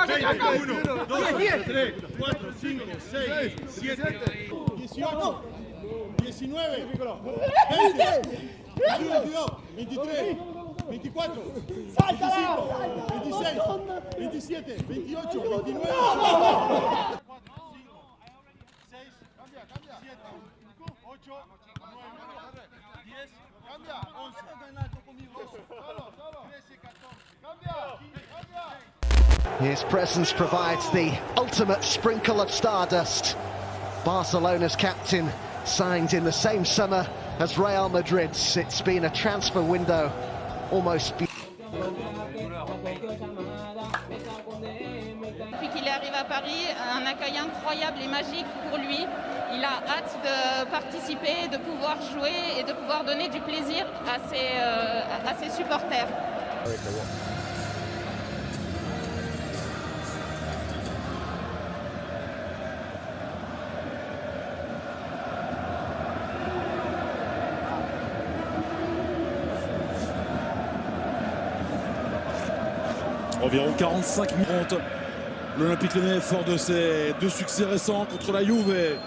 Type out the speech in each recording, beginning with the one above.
1, 2, 3, 4, 5, 6, 7, 18, 19, 20, 22, 23, 24, 25, 26, 27, 28, 29, His presence provides the ultimate sprinkle of stardust. Barcelona's captain signed in the same summer as Real Madrid's. It's been a transfer window almost... Depuis qu'il est arrivé à Paris, un accueil incroyable et magique pour lui. Il a hâte de participer, de pouvoir jouer et de pouvoir donner du plaisir à ses supporters. Environ 45 minutes. L'Olympique Lyonnais, fort de ses deux succès récents contre la Juve et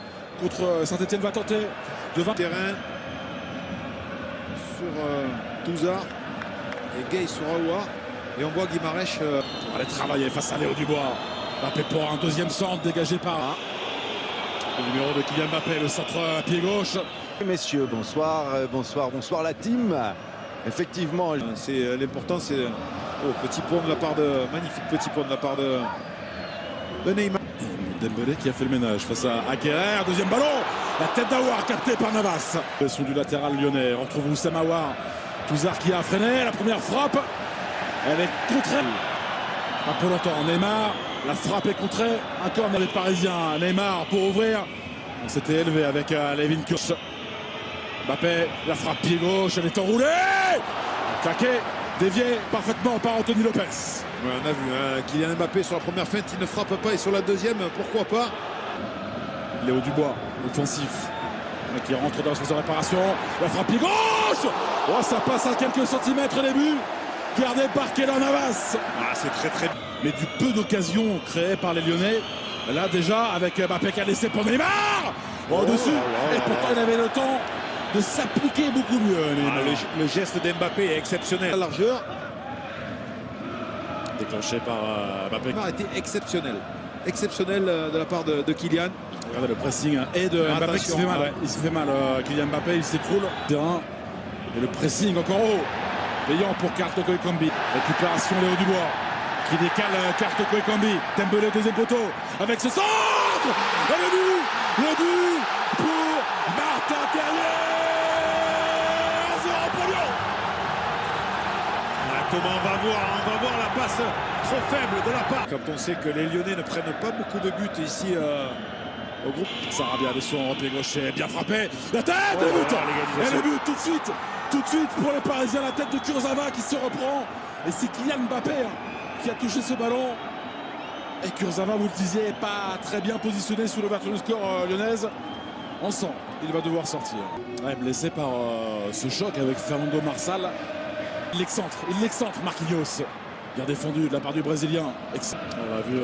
contre Saint-Etienne, va tenter de 20 terrain sur Touzard et Gay sur Aouar. Et on voit Guimarães aller travailler face à Léo Dubois. Mbappé pour un deuxième centre dégagé par le numéro de Kylian Mbappé, le centre pied gauche. Messieurs, bonsoir, bonsoir la team. Effectivement, c'est l'important, c'est petit point de la part de magnifique petit point de la part de Neymar. Dembélé qui a fait le ménage face à Aguerre. Deuxième ballon, la tête d'Aouar captée par Navas. Sur du latéral lyonnais, on retrouve Oussama Aouar. Touzard qui a freiné la première frappe. Elle est contrée. Pas pour longtemps. Neymar, la frappe est contrée. Un corner des Parisiens. Neymar pour ouvrir. On s'était élevé avec Levin Kurz. Mbappé, la frappe pied gauche, elle est enroulée. Taqué, dévié parfaitement par Anthony Lopez. Ouais, on a vu Kylian Mbappé sur la première feinte, il ne frappe pas, et sur la deuxième, pourquoi pas. Léo Dubois, offensif, qui rentre dans la phase de réparation. La frappe pied gauche. Oh, ça passe à quelques centimètres les buts. Gardé par Keylor Navas. Ah, c'est très bien. Mais du peu d'occasions créées par les Lyonnais. Là déjà avec Mbappé qui a laissé pour Neymar au-dessus. Et pourtant il avait le temps de s'appliquer beaucoup mieux. Le geste d'Mbappé est exceptionnel. La largeur déclenché par Mbappé. A été exceptionnel. Exceptionnel de la part de Kylian. Regardez le pressing et de Mbappé qui se fait mal. Ouais. Il se fait mal. Kylian Mbappé, il s'écroule. Et le pressing encore haut. Payant pour Kartoko Ekambi. Récupération Léo Dubois qui décale Kartoko Ekambi. Dembélé deuxième poteau avec ce centre. Et le but pour Martin Terrier. 1-0 pour Lyon. Comment on va voir la passe trop faible de la part. Quand on sait que les Lyonnais ne prennent pas beaucoup de buts ici au groupe. Sarabia de son pied gaucher, bien frappé. La tête, et le but. Et le but tout de suite pour les Parisiens. La tête de Kurzawa qui se reprend. Et c'est Kylian Mbappé qui a touché ce ballon. Et Kurzawa, vous le disiez, n'est pas très bien positionné sous l'ouverture du score lyonnaise. On sent, il va devoir sortir. Ouais, blessé par ce choc avec Fernando Marsal. Il l'excentre, Marquinhos. Bien défendu de la part du Brésilien. On l'a vu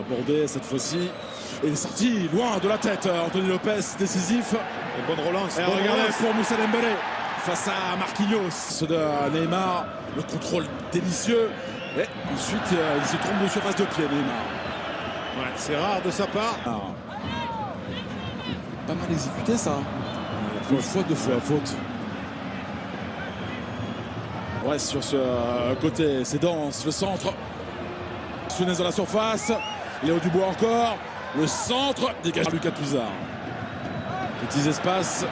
border cette fois-ci. Et il est sorti loin de la tête. Anthony Lopez, décisif. Et bonne relance. Et regardez pour Moussa Dembélé face à Marquinhos. Ceux de Neymar, le contrôle délicieux. Et ensuite, il se trompe de surface de pied, Neymar. Ouais, c'est rare de sa part. Pas mal exécuté ça. Une fois, deux fois, faute. Ouais, sur ce côté, c'est dense, le centre. Sounès dans la surface. Léo Dubois encore. Le centre dégage Lucas Touzard. Petits espaces.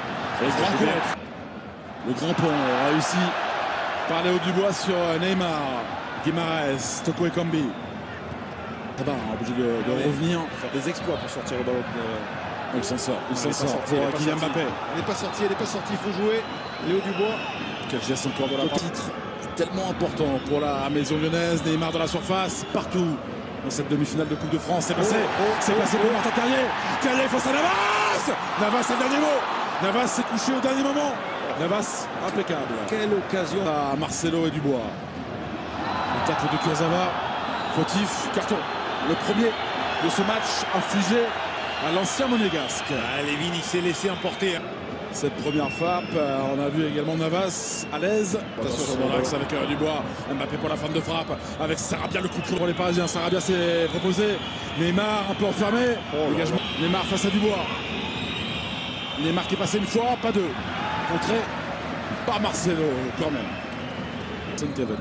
Le grand pont réussi par Léo Dubois sur Neymar. Guimarães, Toko Ekambi. Obligé de revenir. Faire des exploits pour sortir le ballon. Il s'en sort pour Kylian Mbappé. Elle n'est pas sortie, il faut jouer. Léo Dubois. Quel geste encore de la part. Titre tellement important pour la maison lyonnaise. Neymar dans la surface, partout dans cette demi-finale de Coupe de France. C'est passé pour Martin Terrier. Terrier face à Navas. Navas, un dernier mot. Navas s'est couché au dernier moment. Navas, impeccable. Quelle occasion à Marcelo et Dubois. Le tacle de Kurzawa. Fautif, carton. le premier de ce match infligé à l'ancien monégasque. Lévin, il s'est laissé emporter. Cette première frappe, on a vu également Navas à l'aise. Attention dans l'axe avec Dubois. Mbappé pour la fin de frappe avec Sarabia, le coup de pied pour les Parisiens. Sarabia s'est proposé. Neymar un peu enfermé. Dégagement. Neymar face à Dubois. Neymar qui est passé une fois, pas deux. Contré par Marcelo quand même. Cavani.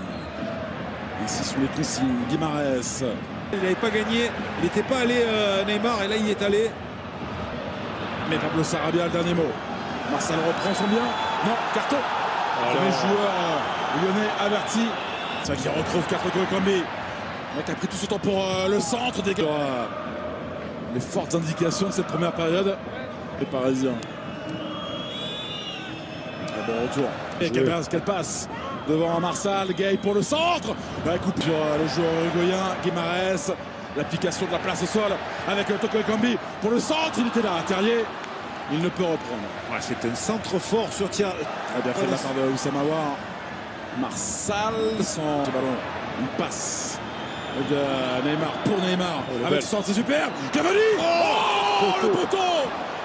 Ici sous les consignes, Guimarães. Il n'avait pas gagné, il n'était pas allé Neymar et là il est allé. Mais Pablo Sarabia, le dernier mot. Marcel reprend son bien. Non, carton. Les joueurs lyonnais avertis. C'est vrai qu'il retrouve Carton Koulibaly. Qui a pris tout ce temps pour le centre. Les fortes indications de cette première période. Les Parisiens. Un bon retour. Et Cabas, quelle passe devant Marsal. Gay pour le centre. Coupe sur le joueur uruguayen. Guimarães. L'application de la place au sol avec Toko Ekambi pour le centre. Il était là. Terrier. Il ne peut reprendre. Ouais, c'est un centre fort sur tir. Très bien fait de la part de Oussama Aouar. Marsal sans ballon. Une passe de Neymar pour Neymar. Avec le centre, c'est super. Cavani. Le poteau.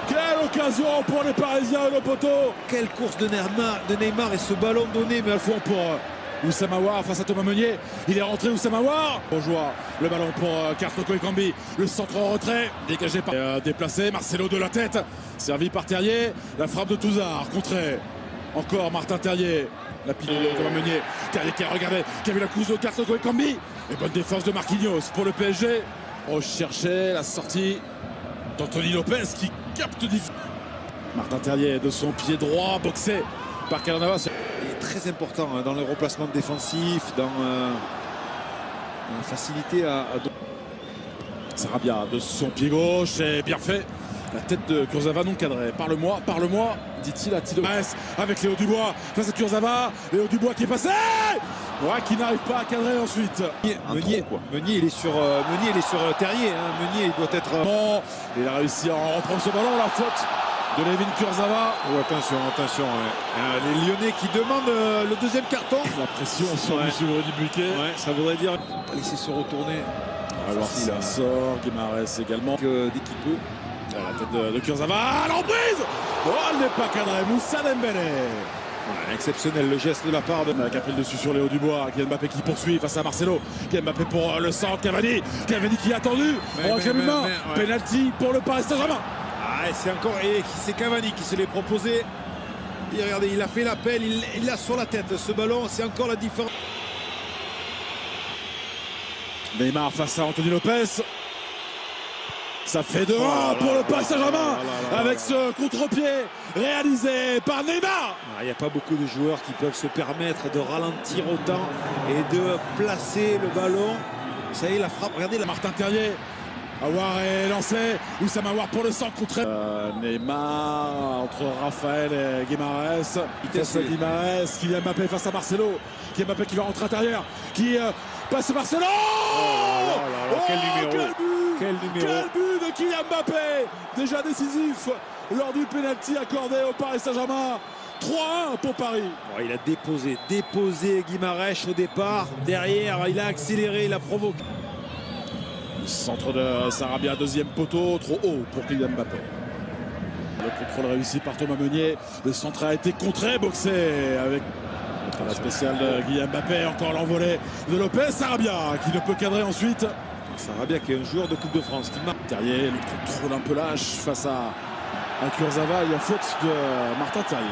Quelle occasion pour les Parisiens et le poteau. Quelle course de Neymar et ce ballon donné, mais à fond pour Oussama Aouar face à Thomas Meunier. Il est rentré Oussama Aouar. Bonjour. Le ballon pour Toko Ekambi. Le centre en retrait. Dégagé par déplacé. Marcelo de la tête. Servi par Terrier. La frappe de Touzard. Contré. Encore Martin Terrier. La pile de Thomas Meunier. Terrier qui a regardé. Qui a vu la course de Toko Ekambi. Et bonne défense de Marquinhos pour le PSG. Rechercher la sortie d'Anthony Lopez qui capte Martin Terrier de son pied droit. Boxé par Keylor Navas. Il est très important dans le replacement défensif, dans la facilité à... Sarabia de son pied gauche, et bien fait. La tête de Kurzawa non cadrée. Parle-moi, dit-il à Tito. Avec Léo Dubois face à Kurzawa. Léo Dubois qui est passé. Ouais, qui n'arrive pas à cadrer ensuite. Meunier, il est sur Terrier. Meunier, il doit être... Bon, il a réussi à en reprendre ce ballon. La faute de Lévin Kurzawa. Oh, attention. Les Lyonnais qui demandent le deuxième carton. La pression sur M. Rudy Buquet. Ouais, ça voudrait dire laisser se retourner. Alors ça sort. Guimarães également. Dès qu'il peut. La tête de Kurzawa. L'emprise. Oh, elle n'est pas cadrée. Moussa Dembélé. Ouais, exceptionnel le geste de la part de... Qui a pris le dessus sur Léo Dubois. Kylian Mbappé qui poursuit face à Marcelo. Kylian Mbappé pour le centre. Cavani qui a attendu. Penalty pour le Paris Saint-Germain. C'est encore c'est Cavani qui se l'est proposé. Et regardez, il a fait l'appel, il l'a sur la tête. Ce ballon, c'est encore la différence. Neymar face à Anthony Lopez. Ça fait 2-1 pour le Paris Saint-Germain avec ce contre-pied réalisé par Neymar. Il n'y a pas beaucoup de joueurs qui peuvent se permettre de ralentir autant et de placer le ballon. Ça y est, la frappe, regardez la Martin Terrier. Aouar est lancé. Oussama Aouar pour le centre contre Neymar entre Raphaël et Guimarães. Face à Guimarães. Kylian Mbappé face à Marcelo. Kylian Mbappé qui va rentrer à l'intérieur. Qui passe Marcelo. Quel numéro. Quel but de Kylian Mbappé. Déjà décisif lors du pénalty accordé au Paris Saint-Germain. 3-1 pour Paris. Il a déposé Guimarães au départ. Derrière, il a accéléré, il a provoqué. Centre de Sarabia, deuxième poteau, trop haut pour Kylian Mbappé. Le contrôle réussi par Thomas Meunier. Le centre a été contré, boxé avec le travail spécial de Kylian Mbappé. Encore l'envolée de Lopez. Sarabia qui ne peut cadrer ensuite. Sarabia qui est un joueur de Coupe de France. Terrier, le contrôle un peu lâche face à Kurzawa. Il y a faute de Martin Terrier.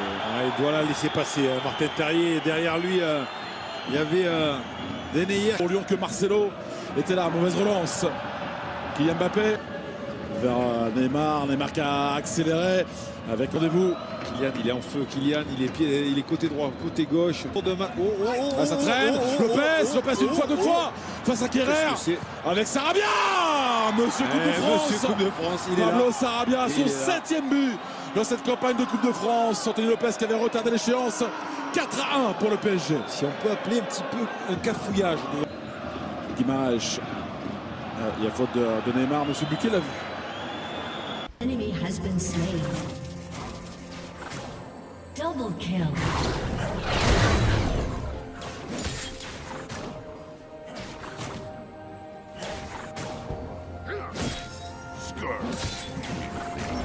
Il doit la laisser passer. Martin Terrier, derrière lui, il y avait Denayer. Pour Lyon que Marcelo était là, mauvaise relance. Kylian Mbappé vers Neymar qui a accéléré avec rendez-vous. Kylian, il est en feu. Kylian, il est côté droit, côté gauche. Ça traîne. Lopez une fois, deux fois face à Kerrer avec Sarabia. Monsieur Coupe de France. Il est Pablo là. Sarabia, son 7e but dans cette campagne de Coupe de France. Anthony Lopez qui avait retardé l'échéance. 4-1 pour le PSG. Si on peut appeler un petit peu un cafouillage. Guimarães. Il y a faute de Neymar. Monsieur Buquet l'a vu. Enemy has been slain. Double kill. Oscar.